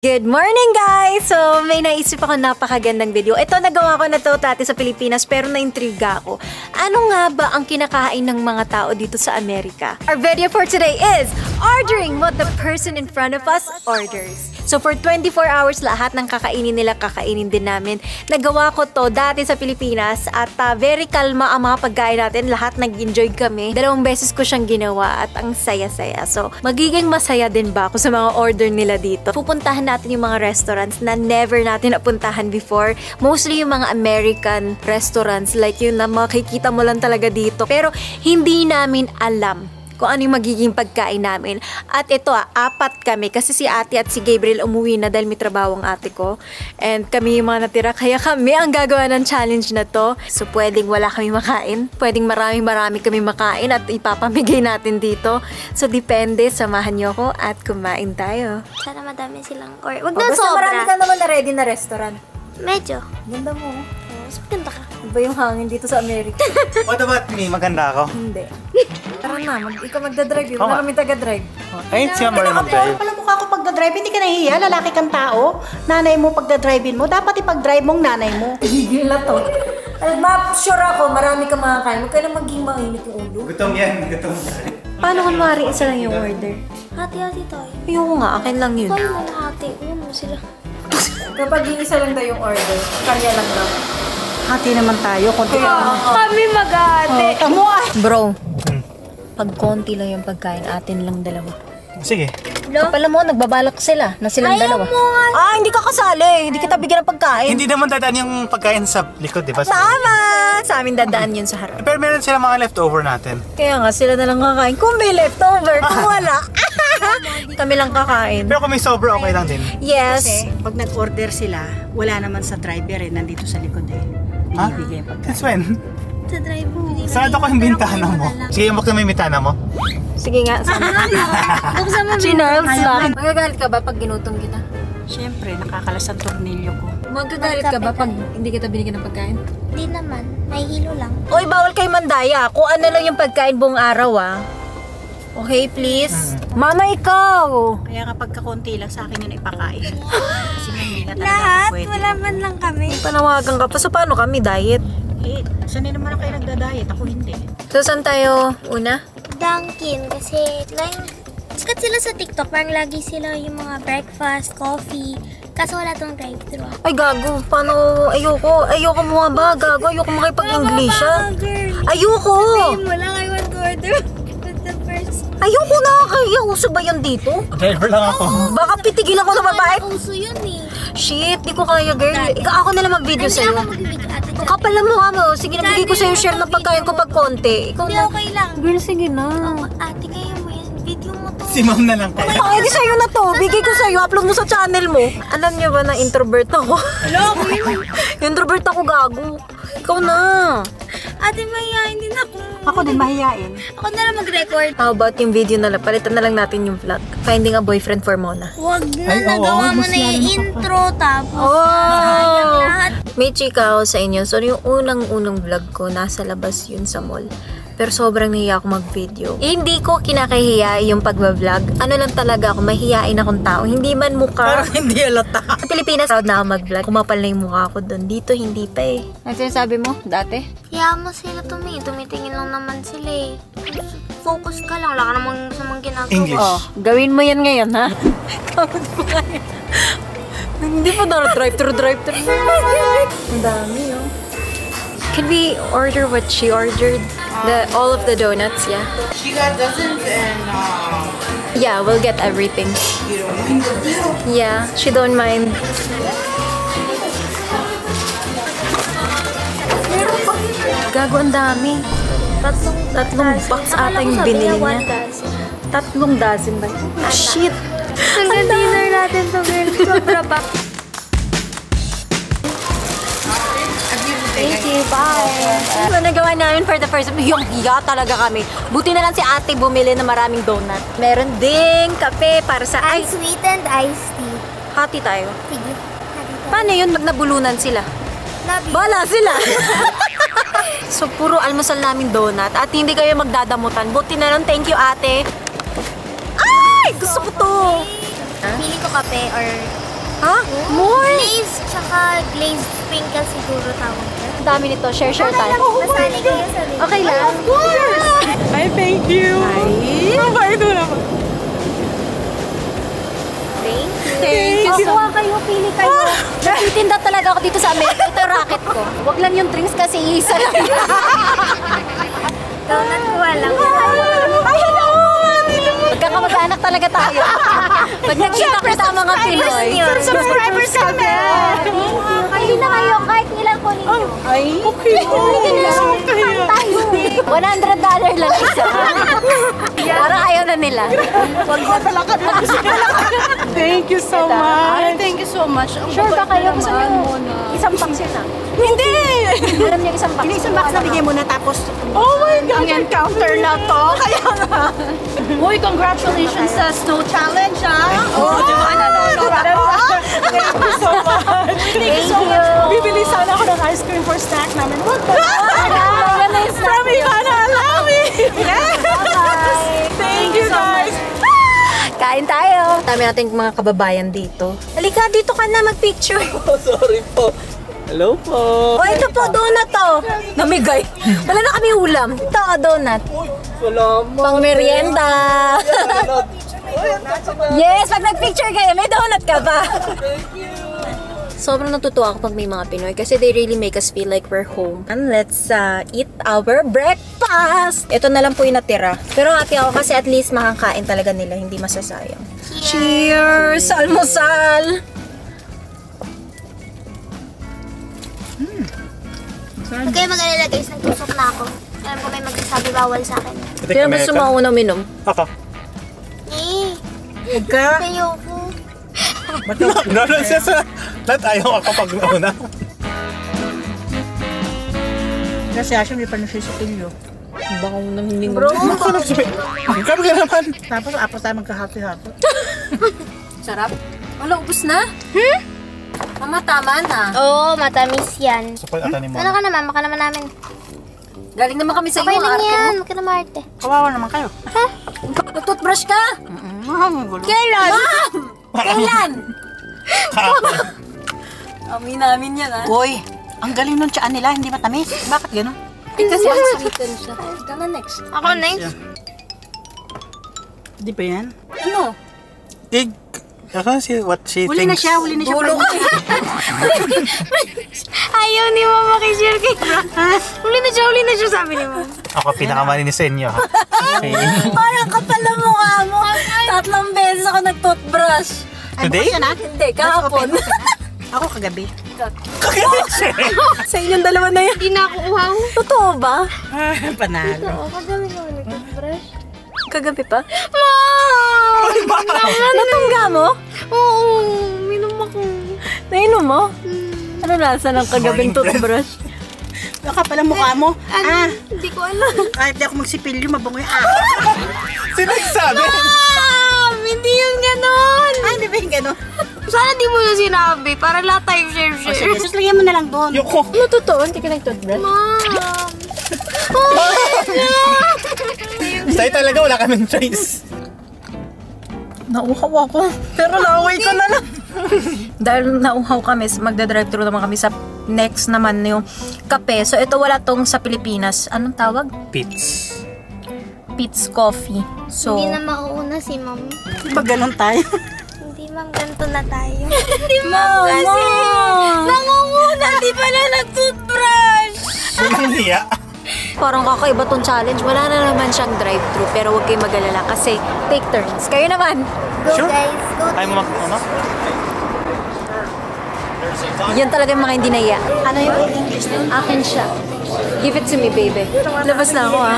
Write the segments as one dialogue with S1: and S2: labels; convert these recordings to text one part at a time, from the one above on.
S1: Good morning guys! So, may naisip ako napakagandang video. Ito, nagawa ko na to dati sa Pilipinas pero naintriga ako. Ano nga ba ang kinakain ng mga tao dito sa Amerika? Our video for today is ordering what the person in front of us orders. So, for 24 hours, lahat ng kakainin nila, kakainin din namin. Nagawa ko to dati sa Pilipinas at very kalma ang mga pagkain natin. Lahat nag-enjoy kami. 2 beses ko siyang ginawa at ang saya-saya. So, magiging masaya din ba ako sa mga order nila dito? Pupuntahan natin yung mga restaurants na never natin napuntahan before. Mostly yung mga American restaurants like yun na makikita mo lang talaga dito. Pero hindi namin alam kung ano yung magiging pagkain namin. At ito 4 kami kasi si ate at si Gabriel umuwi na dahil may trabaho ang ate ko. And kami yung mga natira kaya kami ang gagawa ng challenge na to. So pwedeng wala kami makain, pwedeng marami kami makain at ipapamigay natin dito. So depende, samahan nyo ako at kumain tayo.
S2: Sana madami silang or wag na
S1: basta
S2: sobra.
S1: Marami ka naman na ready na restaurant.
S2: Medyo.
S1: Ganda mo.
S2: Mas maganda ka.
S1: Iba yung hangin dito sa Amerika.
S3: What about me? Maganda ako?
S1: Hindi. Tara na, ikaw magdadrive yun. Wala kami taga-drive.
S3: Ayun siya mo mag-drive.
S4: Pala mukha ko pagdadrive, hindi ka nahihiya, lalaki kang tao. Nanay mo pagdadrivein mo, dapat ipag-drive mong nanay mo.
S1: Higil na to. Sure ako, marami ka makakain. Huwag ka na maging mainit yung ulo.
S3: Gutom yan, gutom.
S1: Paano kung maaari isa lang yung order?
S2: Hati-hati tayo.
S1: Ayoko nga, akin lang yun.
S2: Tayo mga hati. Ano sila?
S1: Kapag yung isa lang daw yung order, kanya lang daw.
S4: Hati naman tayo, konti
S2: Kami mag-hati.
S1: Bro, pag konti lang yung pagkain, atin lang dalawa.
S3: Sige.
S1: Kapala mo, nagbabalak sila na silang dalawa. Hindi ka kasali. Hindi kita bigyan ng pagkain.
S3: Hindi naman dadaan yung pagkain sa likod, di ba?
S1: Tama! Sa amin dadaan yun sa harap.
S3: Pero meron sila mga leftover natin.
S1: Kaya nga, sila na lang kakain. Kung may leftover, kung wala, kami lang kakain.
S3: Pero kung may sobra, okay lang din.
S1: Yes.
S4: Kasi pag nag-order sila, wala naman sa driver nandito sa likod Binibigay yung pagkain.
S3: Since when?
S2: Sa drive mo.
S3: Sarado ko yung bintana mo. Sige, buksan mo yung bintana mo.
S1: Sige nga, sana.
S2: Buksan mo.
S1: Chinarls lang. Magagalit ka ba pag ginutom kita?
S4: Siyempre, nakakalas ang tornilyo ko.
S1: Magagalit ka ba pag hindi kita binigyan ng pagkain?
S2: Hindi naman. May hilo lang.
S1: Oy, bawal kay mandaya. Kung ano lang yung pagkain buong araw, Okay, please? Mama, ikaw!
S4: Kaya kapag kakunti lang sa akin yun ipakain. Kasi hindi na talaga
S2: Lahat?
S4: pwede.
S2: Wala man lang kami.
S1: Panawagan ka pa. So, paano kami? Diet?
S4: Sanay naman ako kayo nagda-diet. Ako hindi.
S1: So, saan tayo una?
S2: Dunkin. Kasi lang, sikat sila sa TikTok. Parang lagi sila yung mga breakfast, coffee. Kaso wala tong drive-thru.
S1: Ay, gago. Paano? Ayoko. Ayoko mo nga ba? Gago. Ayoko makipag-English, Ayoko!
S2: Sabihin mo lang, I want to order. The first.
S1: Ayoko na. Kaya uso ba yan dito?
S3: Driver lang ako.
S1: Baka pitigil ako na babae.
S2: Uso yun
S1: Shit, di ko kaya, girl. Ako na lang mag-video
S2: Hindi
S1: sa'yo.
S2: ako magbibig ate.
S1: Ang kapal lang mukha mo. Sige, nabigay ko sa'yo share ng pagkain ko pag konti. Ikaw
S2: Hindi,
S1: na.
S2: okay lang.
S1: Girl, sige na.
S2: Ate, kaya mo yan. Video mo to.
S3: Si ma'am na lang kaya.
S1: Ay, di sa'yo na to. Bigay ko sa'yo. Upload mo sa channel mo. Alam niyo ba na introvert ako? Introvert ako, gago. Ikaw na.
S2: Ate, mahihain din ako.
S4: Ako din mahihain.
S2: Ako na lang mag-record.
S1: How about yung video na lang? Palitan na lang natin yung vlog. Finding a boyfriend for Mona.
S2: Wag na,
S3: Ay, oo,
S2: nagawa mo
S3: mas
S2: na yung
S3: lalo
S2: intro, tapos
S1: Oh!
S2: lahat.
S1: May chika ako sa inyo. So, yung unang-unang vlog ko, nasa labas yun sa mall. Pero sobrang nahiya ako mag-video. Hindi ko kinakahiya yung pagbablog. Ano lang talaga ako, mahihain akong tao. Hindi man mukha.
S4: Parang hindi alata.
S1: Sa Pilipinas, proud na ako mag-vlog. Kumapal na yung mukha ko doon. Dito, hindi pa Ano sinasabi mo, dati?
S2: Kaya mo sila tumitingin lang naman sila Focus ka lang, wala ka namang masamang ginagawa.
S3: English.
S1: Gawin mo yan ngayon, ha? Kawad mo ngayon. Hindi pa daw drive-thru. Ang dami, Can we order what she ordered? All of the donuts, yeah?
S5: She got dozens and
S1: Yeah, we'll get everything.
S5: you don't mind the deal.
S1: Yeah, she don't mind. Gago, ang dami. Tatlong box ata yung binili niya. 3 dozen ba? Shit!
S2: Hanggang dinner natin to, girl. Sobra pa. Thank you, bye.
S1: So, nagawa namin for the first time. Yung hiya talaga kami. Buti na lang si ate bumili na maraming donut. Meron ding kape para sa
S2: Ice sweet and iced tea.
S1: Hati tayo.
S2: Sige.
S1: Paano yun? Nabulunan sila.
S2: Love you.
S1: Bala sila! So, puro almusal namin donut at hindi kayo magdadamutan. Buti na lang, thank you ate. Ay! Gusto ko to!
S2: Pili ko kape or
S1: Ha? More?
S2: Glaze, tsaka glazed sprinkle siguro tawag ko.
S1: Ang dami nito. Share tayo.
S2: Nasanay kayo sa video.
S1: Okay lang. Of course!
S5: Ay, thank you. Ay. Mabait mo naman.
S1: Thank you. Kuha kayo, pili kayo. Nagtitinda talaga ako dito sa Amerika. Ito yung racket ko. Huwag lang yung drinks kasi isa lang.
S2: Donut ko lang.
S1: Ay, hello! Magkakamag-anak talaga tayo. Pag nagkita-kita ang mga Pinoy.
S2: Subscribers kami!
S1: Pili na kayo kahit ilan po ninyo.
S5: Ay, okay.
S1: $100 lang isa. Para ayaw na nila. Huwag na talaga.
S5: Thank you so much. Thank you so much.
S1: Sure ba kayo? Gusto nyo isang box yun ah?
S5: Hindi!
S1: Alam niyo isang box.
S4: Isang box na bigay mo na tapos
S5: Oh my God! Ang encounter na to. Kaya nga. Uy, congratulations sa Snow Challenge, ha? Oh, di ba? Thank you so much.
S1: Thank you.
S5: Bibili sana ako ng ice cream for snack namin. What the?
S1: From
S5: From Ivana Alawi! Yes! Thank you, guys!
S1: Kain tayo. Dami natin mga kababayan dito. Halika, dito ka na mag-picture.
S3: Sorry po. Hello po.
S1: O, ito po, donut to. Namigay. Wala na kami ulam. Ito, donut.
S3: Salamat.
S1: Pang merienda. Yes, pag nag-picture kayo, may donut ka pa. Sobrang natutuwa ako pag may mga Pinoy kasi they really make us feel like we're home. And let's eat our breakfast! Ito na lang po yung natira. Pero happy ako kasi at least makakain talaga nila, hindi masasayang. Cheers! Almusal!
S2: Huwag kayo mag-alala guys, nagtusok na ako. Alam ko may magsasabi bawal sa akin.
S1: Kaya gusto mo ako na uminom?
S3: Ako.
S2: Eh,
S4: huwag ka.
S2: ayoko.
S3: Nonsense. Lahat ayaw ako pag nauna.
S4: Kasi Asha, may panusay sa pilyo.
S1: Baka mo nang hindi
S2: Bro,
S3: Grabe ka naman.
S4: Tapos apos tayo magkahati-hati.
S1: Sarap. Wala, ubus na? Mama, tama na.
S2: Oo, matamis yan.
S3: Support ata ni mo.
S2: Ano ka naman? Maka naman namin.
S1: Galing naman kami sa
S2: Okay
S1: iyo,
S2: lang
S1: arte
S2: yan.
S1: mo.
S2: Huwag ka na maarte.
S4: Kawawa naman kayo.
S1: Nag-toothbrush ka?
S2: Kailan?
S1: Kailan? Amoy namin yan, ha?
S4: Uy, ang galing nun tsaan nila, hindi matamis. Bakit gano'n?
S1: Eh, kasi sweeten siya. Ikaw na next.
S2: Ako next.
S4: Hindi pa yan.
S1: Ano?
S3: Dig. Ako si what she
S4: Huli na
S3: thinks.
S4: siya, huli na siya.
S1: Dulo ka.
S2: Ayaw ni Mama kay share kay Huli na siya, sabi ni Mama.
S3: Ako pinakamalinis sa inyo. Ha? Okay.
S1: Parang kapal na mukha mo. 3 beses ako nag-toothbrush.
S3: Today?
S1: Hindi, kahapon.
S4: Ako kagabi.
S1: Sa inyong dalawa na yan.
S2: Hindi na ako uhaw.
S1: Totoo ba?
S4: Panalo.
S2: Oo, kagabi ko nag-toothbrush.
S1: Kagabi pa?
S2: Mom!
S1: Natungga mo?
S2: Oo, minom ako.
S1: Nainom mo? Ano lasa ng kagabing toothbrush?
S4: Baka pala mukha mo.
S2: Hindi ko alam.
S4: Kahit di ako magsipilyo, mabango yung
S3: Sino nagsabi?
S2: Mom! Hindi yung ganon!
S4: Hindi ba yung gano'n?
S2: Sana di mo na sinabi para lahat tayo share.
S4: Sige, sus, lagyan mo na lang doon.
S3: Yoko.
S1: Ano totoo? Hindi ka nag-toothbrush?
S2: Mom!
S3: Sa'yo talaga wala kaming choice.
S1: Nauhaw ako. Pero nauwi ko na lang. Dahil nauhaw kami, magda-drive-thru naman kami sa next naman yung kape. So ito wala tong sa Pilipinas. Anong tawag?
S3: Pits.
S1: Pete's Coffee. So,
S2: Hindi na mauuna si Mom.
S4: Pag gano'n tayo.
S2: Hindi mang ganito na tayo.
S1: Mama!
S2: Kasi nangunguna, di pala nag-toothbrush.
S3: Sumiliya.
S1: Parang kakaiba tong challenge. Wala na naman siyang drive-thru. Pero huwag kayong mag-alala kasi take turns. Kayo naman.
S2: Go
S3: Sure.
S2: guys, go.
S3: Kaya mo ano?
S1: Yan talaga yung mga hindi naiya. Ano yung English nun? Akin siya. Give it to me, baby. Labas na ako, ha?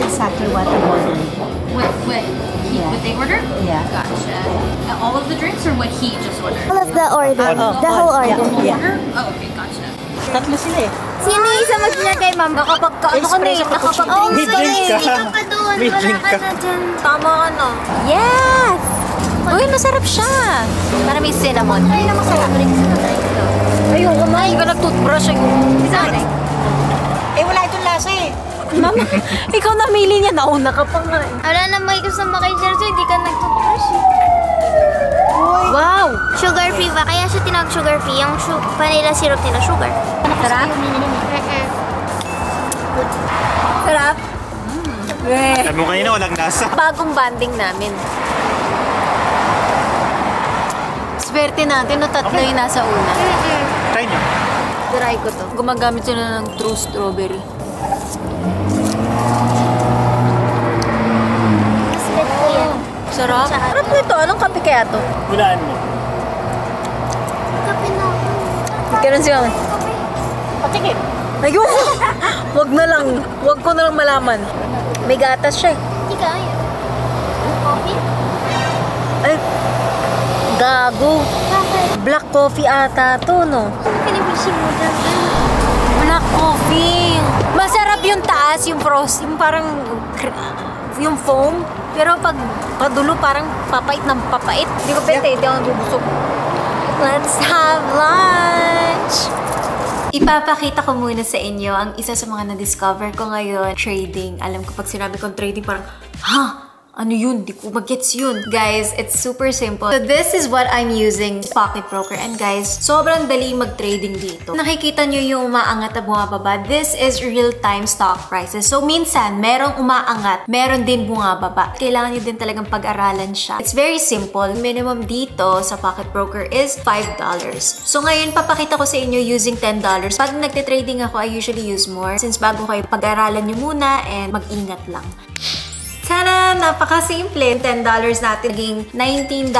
S4: Exactly what I'm ordering.
S6: What they ordered?
S4: Yeah.
S6: Gotcha. All of the drinks or what he just ordered?
S2: All of the order. The whole order.
S6: Order? Oh, okay, gotcha.
S4: Tatlo sila eh.
S2: Sino yung isa maglagay, Ma'am?
S1: Nakapagka-ano ka na eh. Nakapag-
S2: Oo,
S3: May drink ka.
S2: Hindi ka pa doon.
S3: May
S2: Wala
S3: drink
S2: ka
S3: ka.
S2: na dyan.
S1: Tama ka na. Yes! Uy, masarap siya. Para may cinnamon.
S2: Ay, na masarap.
S1: Ayun, kumain ka nag-toothbrush. Sana eh.
S4: Eh, wala itong lasa eh.
S1: Mama, ikaw namili niya. Nauna ka pa nga eh.
S2: Wala na may gusto makishare so hindi ka nag-toothbrush eh. tinawag sugar free. Yung vanilla syrup nila sugar.
S1: Sarap? Sarap?
S3: Sabi mo kanina walang lasa.
S1: Bagong banding namin. Swerte natin na tatlo yung nasa una.
S3: Try nyo.
S1: Try ko to. Gumagamit sila ng true strawberry.
S2: Sweet ko yan.
S1: Sarap? Sarap nito. Anong kape kaya to?
S3: Hulaan mo.
S2: Kape na ako.
S1: Ganun si Mama.
S4: Patikip.
S1: Ayoko! Wag na lang. Wag ko na lang malaman. May gatas siya eh.
S2: Hindi ka yun. Coffee?
S1: Ay, gago.
S2: Bakit?
S1: Black coffee ata to, no?
S2: Pinipisin mo dyan.
S1: Black coffee. Masarap yung taas, yung frost, yung parang yung foam. Pero pag padulo, parang papait ng papait. Hindi ko pwede, hindi ako nabubusog. Let's have lunch! Ipapakita ko muna sa inyo ang isa sa mga na-discover ko ngayon, trading. Alam ko pag sinabi kong trading, parang, ha? Ano yun? Di ko mag-gets yun. Guys, it's super simple. So this is what I'm using, Pocket Broker. And guys, sobrang dali mag-trading dito. Nakikita nyo yung umaangat na bumababa. This is real-time stock prices. So minsan, merong umaangat, meron din bumababa. Kailangan nyo din talagang pag-aralan siya. It's very simple. Minimum dito sa Pocket Broker is $5. So ngayon, papakita ko sa inyo using $10. Pag nagte-trading ako, I usually use more. Since bago kayo, pag-aralan nyo muna and mag-ingat lang. Sana, napaka-simple. $10 natin, naging $19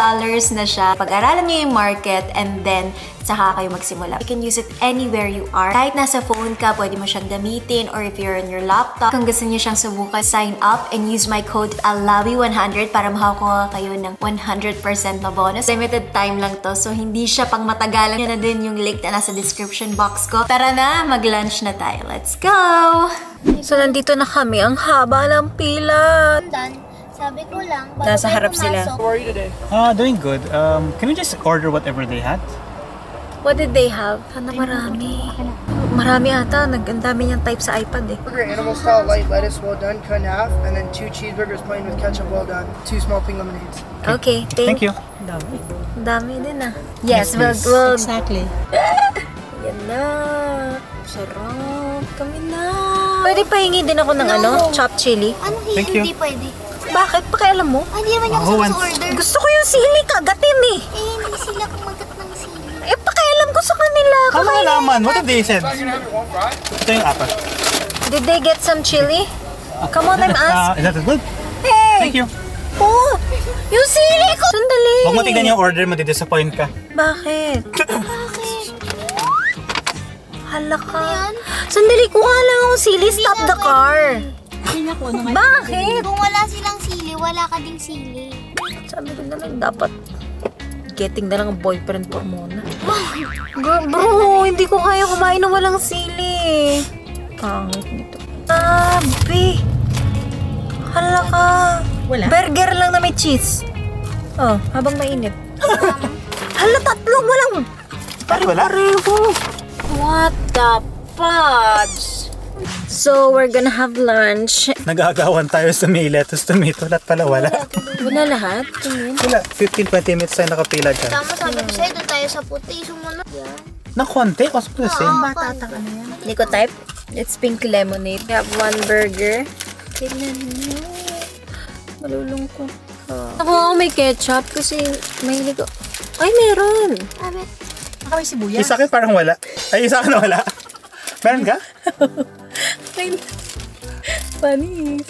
S1: na siya. Pag-aralan niyo yung market and then saka kayo magsimula. You can use it anywhere you are. Kahit nasa phone ka, pwede mo siyang gamitin or if you're on your laptop. Kung gusto niyo siyang subukan, sign up and use my code ALAWI100 para makakuha kayo ng 100% na bonus. Limited time lang to, so hindi siya pang matagalan. Yan na din yung link na nasa description box ko. Tara na, mag-lunch na tayo. Let's go! So, nandito na kami. Ang haba ng pila.
S2: Dan, sabi ko lang, bago
S1: Nasa
S2: kayo
S1: harap sila.
S2: pumasok,
S3: How are you today? Doing good. Can we just order whatever they had?
S1: What did they have? Sana marami. Marami ata. Ang dami niyang type sa iPad eh.
S7: Burger, animal style light lettuce, well done, cut in half, and then 2 cheeseburgers plain with ketchup, well done. 2 small pink lemonades.
S1: Okay,
S3: Thank you.
S1: Ang dami din ah. Yes, we'll...
S4: Exactly.
S1: Yan na. Sarap. Kami na. Pwede pahingi din ako ng chopped chili.
S2: ano
S3: Thank you.
S2: hindi pwede?
S1: Bakit? Pakialam mo?
S2: Ay, hindi naman yung
S3: Ako,
S2: sa
S3: once.
S2: order.
S1: Gusto ko yung sili kagatin eh.
S2: Hindi sila kumagat ng sili.
S1: Eh, pakialam ko sa kanila.
S3: Ano nalaman? What have they said? Ito yung apat.
S1: Did they get some chili? Come on, I'm asking.
S3: Is that good?
S1: Hey!
S3: Thank you.
S1: Oh! Yung sili ko! Sandali!
S3: Huwag mo tignan yung order, madidisappoint ka.
S1: Bakit?
S2: Bakit?
S1: Hala ka. Sandali, kuha lang akong sili. Stop the car. Bakit?
S2: Kung wala silang sili, wala ka ding sili.
S1: Sabi ko na lang, dapat getting na lang ang boyfriend for muna. Bro, hindi ko kaya kumain na walang sili. Pangit nito. Sabi. Hala ka.
S4: Wala.
S1: Burger lang na may cheese. Oh, habang mainit. Hala, tatlong walang.
S3: Pare, wala.
S1: What the fudge? So, we're gonna have lunch.
S3: Nag-aagawan tayo sa may lettuce, tomato, lahat pala wala.
S1: Wala lahat? Tingin.
S3: Wala, 15-20 minutes tayo nakapila dyan.
S2: Tama, sabi ko sa'yo, doon tayo sa puti. Sumunod yan.
S3: Na konti, kasi the same.
S1: Hindi ko type. It's pink lemonade. We have one burger. Tignan niyo. Malulungkot ka. Ako may ketchup kasi mahilig ko. Ay, meron!
S2: Sabi,
S4: Baka may sibuyas.
S3: Isa akin parang wala. Ay, isa akin na wala. Meron ka?
S1: Panis.
S2: meron.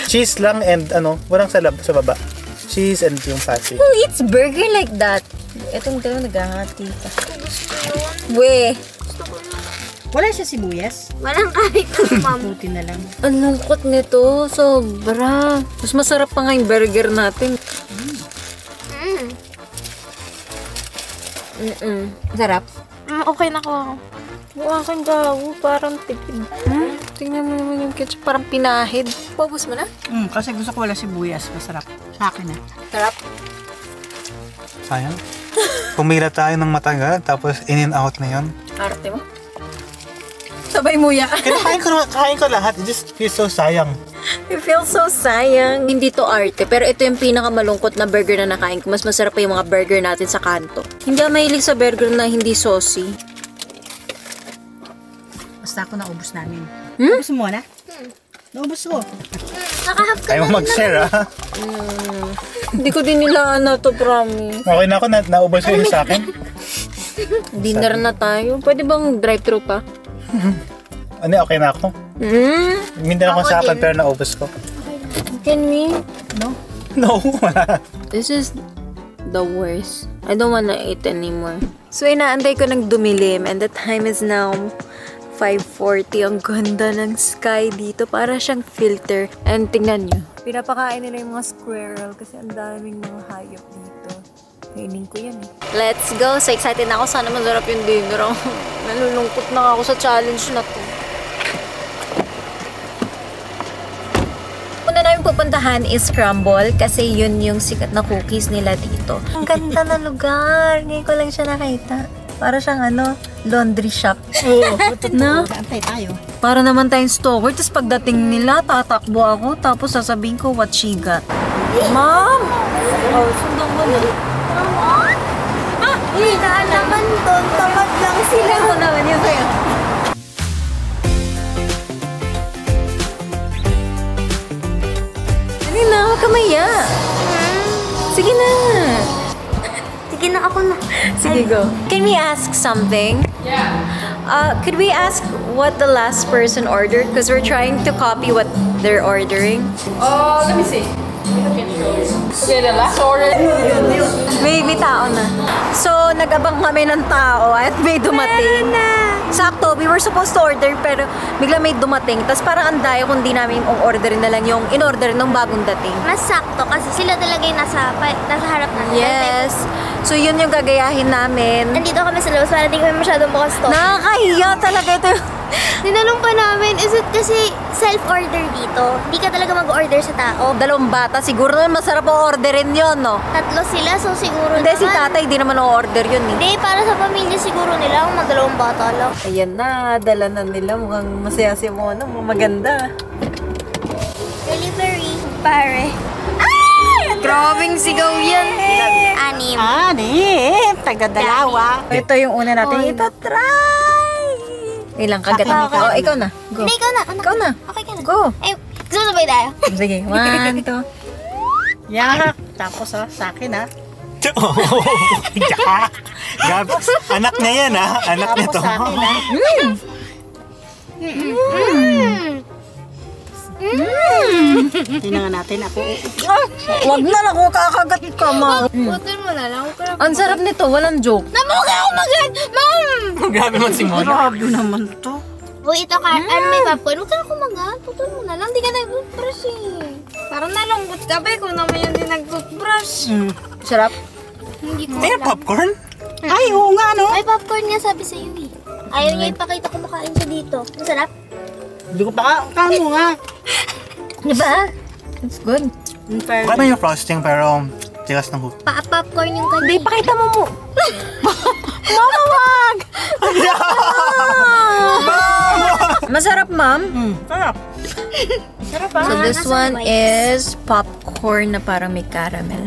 S3: Cheese lang and walang salab sa baba. Cheese and yung patty.
S1: Who eats burger like that? Itong dalawa naghahati pa.
S2: Gusto yun.
S1: We,
S4: Wala siya sibuyas.
S2: Walang kahit ng ma'am.
S4: Buti na lang.
S1: ang lungkot nito. Sobra. Mas masarap pa nga yung burger natin. Sarap.
S2: Okay na ko.
S1: Mukha kang gago. Parang tipid. Tingnan mo naman yung ketchup. Parang pinahid. Paubos mo na?
S4: Kasi gusto ko wala sibuyas. Masarap. Sa akin na.
S1: Sarap.
S3: Sayang. Pumila tayo ng matagal, tapos in and out na yun.
S1: Arte mo. Sabay muya.
S3: Kain ko lahat. It just feels so sayang.
S1: I feel so sayang. Hindi to arte, pero ito yung pinakamalungkot na burger na nakain ko. Mas masarap pa yung mga burger natin sa kanto. Hindi ako mahilig sa burger na hindi saucy.
S4: Basta ako naubos namin. Ubus mo na? Naubos mo.
S2: Nakahap ka
S3: Ayaw mo mag-share, ah.
S1: Hindi ko din nila to, promise.
S3: Okay na ako, naubos ko yung sa akin.
S1: Dinner na tayo. Pwede bang drive-thru pa?
S3: Ano, okay na ako. Hindi na ako sa akin, pero naubos ko.
S1: Can we?
S3: No.
S1: This is the worst. I don't wanna eat anymore. So, inaantay ko ng dumilim and the time is now 5:40. Ang ganda ng sky dito. Para siyang filter. And tingnan nyo. Pinapakain nila yung mga squirrel kasi ang daming mga hayop dito. Kainin ko yan eh. Let's go! So excited na ako. Sana masarap yung dinner. Nalulungkot na ako sa challenge na to. Una namin pupuntahan is Crumble kasi yun yung sikat na cookies nila dito. Ang ganda na lugar. Ngayon ko lang siya nakita. Para siyang laundry shop.
S4: Oo,
S1: No?
S4: antay tayo.
S1: Para naman tayong stalker. Tapos pagdating nila, tatakbo ako. Tapos sasabihin ko what she got. Mom! Oh, sundan ko na.
S2: Hinaan naman doon. Tamad lang sila.
S1: Tingnan mo naman yun sa'yo. Sige na, huwag ka maya. Sige na.
S2: Sige na, ako na.
S1: Sige, go. Can we ask something? Yeah. Could we ask what the last person ordered? Because we're trying to copy what they're ordering.
S5: Let me see. Okay, the last order.
S1: May tao na. So, nag-abang kami ng tao at may dumating. Sakto, we were supposed to order pero bigla may dumating. Tapos parang andayo kung di namin orderin na lang yung in-order ng bagong dating.
S2: Mas sakto kasi sila talaga yung nasa harap natin.
S1: Yes. So, yun yung gagayahin namin.
S2: Nandito kami sa labas para hindi kami masyadong bukas to.
S1: Nakakahiya talaga ito.
S2: Tinanong pa namin, is it kasi self-order dito? Hindi ka talaga mag-order sa tao.
S1: Dalawang bata, siguro naman masarap ang orderin yun, no?
S2: Tatlo sila, so siguro
S1: Hindi,
S2: naman.
S1: si tatay, di naman o-order yun, eh.
S2: Hindi, para sa pamilya siguro nila, ang dalawang bata lang.
S1: Ayan na, dala na nila. Mukhang masaya si Mona, maganda.
S2: Delivery, pare.
S1: Grabing sigaw yan.
S2: Anim.
S4: Taga-dalawa.
S1: Ito yung una natin. Itatry! Ilang kagat na. Oh, ikaw na. Go.
S2: Hindi, ikaw na. Anak.
S1: Ikaw na.
S2: Okay ka na.
S1: Go.
S2: Eh, susabay tayo.
S1: Sige, 1, 2.
S4: Yak. Tapos sa akin
S3: Gabi, anak niya yan, ha? Anak niya to.
S4: Sa akin Tingnan natin ako.
S1: Wag na lang kung kakagat ka, ma.
S2: Putol mo na lang.
S1: Ang sarap nito, walang joke.
S2: Namukha ako magad! Mom!
S3: Grabe man si Mona.
S4: Grabe naman to.
S2: Uy, ito ka. Ano may popcorn? Huwag ka na kumagat. Putol mo na lang. Di ka nag-toothbrush eh. Parang nalungkot ka ba? Kung naman yun din nag-toothbrush.
S1: Sarap.
S2: Hindi ko
S3: May
S2: alam.
S3: popcorn?
S4: Ay, oo nga, no?
S2: May popcorn nga sabi sa iyo eh. Ayaw niya ipakita kumakain siya dito. Ang sarap.
S4: Hindi ko pa kamo nga.
S1: Diba? It's good.
S3: Ano yung frosting pero tigas ng hook?
S2: Pa-popcorn yung kanya.
S1: Hindi, pakita mo mo. Mama, wag! Masarap, ma'am.
S4: Sarap.
S2: Sarap
S1: So this one is popcorn na parang may caramel.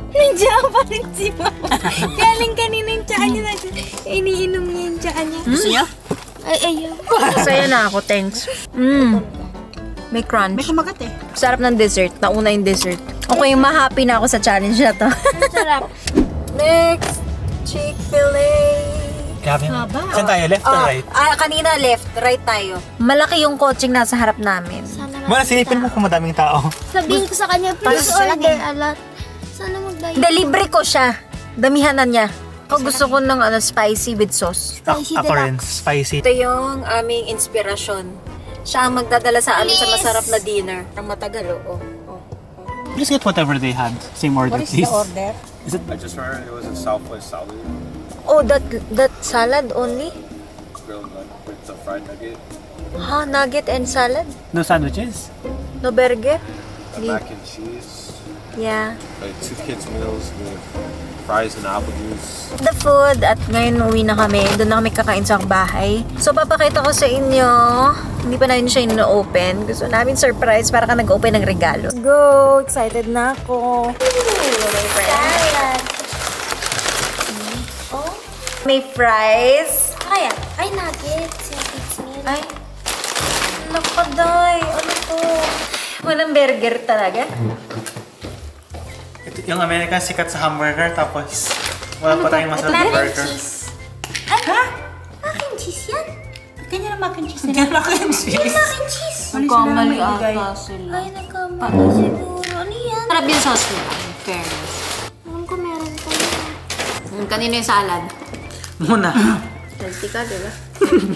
S2: Nandiyan pa rin si Mama. Galing kanina yung tsaa niya. Iniinom niya yung tsaa niya.
S4: Gusto niyo?
S2: Ay, ayaw.
S1: Masaya na ako, thanks. May crunch.
S4: May kumagat eh.
S1: Sarap ng dessert. Nauna yung dessert. Okay, ma-happy na ako sa challenge na to.
S2: Ang sarap.
S1: Next, Chick-fil-A.
S3: Grabe. Saan tayo? Left or right?
S1: Kanina left, right tayo. Malaki yung kotseng nasa harap namin.
S2: Sana
S3: Mona, silipin mo kung madaming tao.
S2: sabihin ko sa kanya, please order a lot. Sana magbayad.
S1: Delivery ko siya. Damihan na niya. Ako gusto ko ng spicy with sauce.
S2: Spicy
S3: Ako rin,
S2: deluxe.
S3: spicy.
S1: Ito yung aming inspirasyon. Siya ang magdadala sa amin sa
S2: Please.
S1: masarap na dinner. Ang matagal, oo.
S3: Please get whatever they had. Same order,
S4: What is the
S3: please.
S4: order?
S8: I just remember it was a Southwest salad,
S1: Oh, that salad only?
S8: grilled nugget with a fried nugget,
S1: Ha, nugget and salad?
S3: No sandwiches?
S1: No burger?
S8: mac and cheese,
S1: Yeah.
S8: like 2 kids meals with fries and apple juice.
S1: The food at ngayon uwi na kami. Doon na kami kakain sa bahay. So papakita ko sa inyo. Hindi pa namin siya ino-open. Gusto namin surprise para ka nag-open ng regalo. Go! Excited na ako.
S2: Salad. Oh?
S1: May fries.
S2: Kaya? Ay, nuggets. Yung kids meal.
S1: Ay. Nakaday. Ano to? Walang burger talaga.
S3: Ito, yung American sikat sa hamburger, tapos wala pa tayong masarap na
S2: Mac and
S3: burger.
S2: cheese. Ay, mac and cheese yan?
S4: Ganyan ang mac and cheese.
S3: Ganyan mac and cheese.
S2: Mac and cheese.
S1: Nagkamali ata sila.
S2: Ay, nagkamali siguro. Ano yan?
S1: Sarap yung sauce nila. In fairness.
S2: Alam ko meron tayo.
S1: Kanina yung salad.
S3: Muna.
S1: Healthy ka, diba?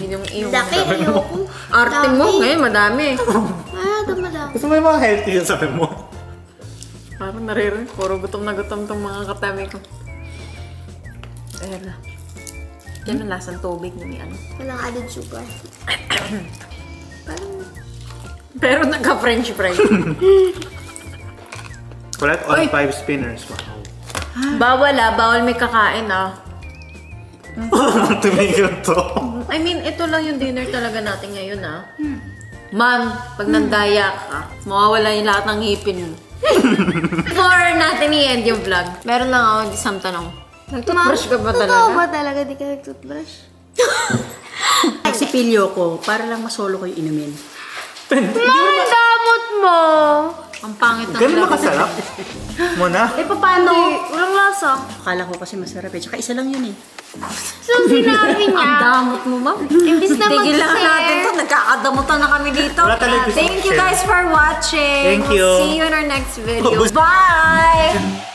S1: Yung iyong
S2: Laki, ayoko.
S1: arte mo ngayon, madami.
S2: Ah, dama-dama.
S3: Gusto mo yung mga healthy yung sabi mo?
S1: Parang naririnig. Puro gutom na gutom tong mga katami ko. Ayan na. Yan ang lasang tubig ni ano.
S2: Walang added sugar.
S1: Pero nagka-french fry.
S3: Correct all 5 spinners. Wow.
S1: Bawal bawal may kakain
S3: Tumigil to.
S1: I mean, ito lang yung dinner talaga natin ngayon Ma'am, pag nandaya ka, mawawala yung lahat ng ngipin mo. Before natin i-end yung vlog, meron lang ako isang tanong. Nag-toothbrush ka ba
S2: Totoo
S1: talaga?
S2: ba talaga di ka nag-toothbrush?
S4: Nagsipilyo ko para lang masolo ko yung inumin.
S2: Ang damot mo!
S1: Ang pangit ng
S3: Ganun
S1: vlog.
S3: ba kasarap? Muna?
S4: Eh, paano?
S2: Walang lasa.
S4: Akala ko kasi masarap eh. Tsaka isa lang yun eh.
S2: So, sinabi
S1: Ang
S2: niya.
S1: damot mo, ma'am.
S2: Imbis na
S1: Tigil lang
S2: mag-share.
S1: natin to. Nagkakadamutan na kami dito.
S3: Wala talaga
S1: Thank you guys for watching.
S3: Thank you.
S1: We'll see you in our next video. Bye!